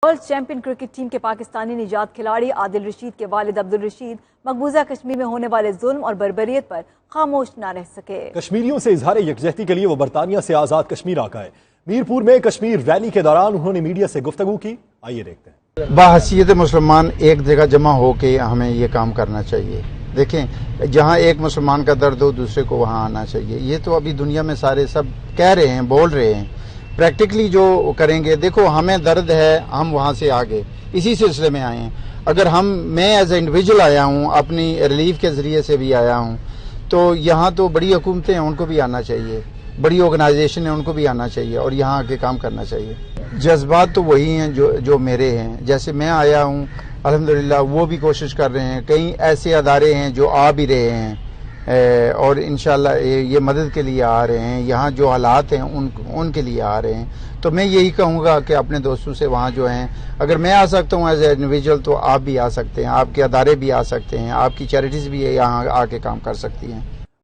World champion cricket team کے پاکستانی نژاد کھلاڑی عادل رشید کے والد عبدالرشید مقبوضہ کشمیر میں ہونے والے ظلم اور بربریت پر خاموش نہ رہ سکے۔ کشمیریوں سے اظہار یکجہتی کے لیے وہ برطانیہ سے آزاد کشمیر آ گئے۔ میرپور میں کشمیر ریلی کے دوران انہوں نے میڈیا سے گفتگو کی، آئیے دیکھتے ہیں۔ بحیثیت مسلمان ایک جگہ جمع ہو کے ہمیں یہ کام کرنا چاہیے۔ دیکھیں، جہاں ایک مسلمان کا درد ہو دوسرے کو وہاں آنا چاہیے۔ یہ تو ابھی دنیا میں سارے سب کہہ رہے ہیں، بول رہے ہیں، پریکٹیکلی جو کریں گے۔ دیکھو، ہمیں درد ہے، ہم وہاں سے آگے اسی سلسلے میں آئے ہیں۔ اگر میں ایز اے انڈیویجول آیا ہوں، اپنی ریلیف کے ذریعے سے بھی آیا ہوں، تو یہاں تو بڑی حکومتیں ہیں، ان کو بھی آنا چاہیے، بڑی آرگنائزیشن ہیں، ان کو بھی آنا چاہیے اور یہاں آگے کام کرنا چاہیے۔ جذبات تو وہی ہیں جو میرے ہیں۔ جیسے میں آیا ہوں، الحمدللہ وہ بھی کوشش کر رہے ہیں۔ کئی ایسے ادارے ہیں جو آ بھی رہے ہیں اور انشاءاللہ یہ مدد کے لیے آ رہے ہیں۔ یہاں جو حالات ہیں ان کے لیے آ رہے ہیں۔ تو میں یہی کہوں گا کہ اپنے دوستوں سے وہاں جو ہیں، اگر میں آ سکتا ہوں ایز اے انڈیویجول تو آپ بھی آ سکتے ہیں، آپ کے ادارے بھی آ سکتے ہیں، آپ کی چیریٹیز بھی یہاں آ کے کام کر سکتی ہیں۔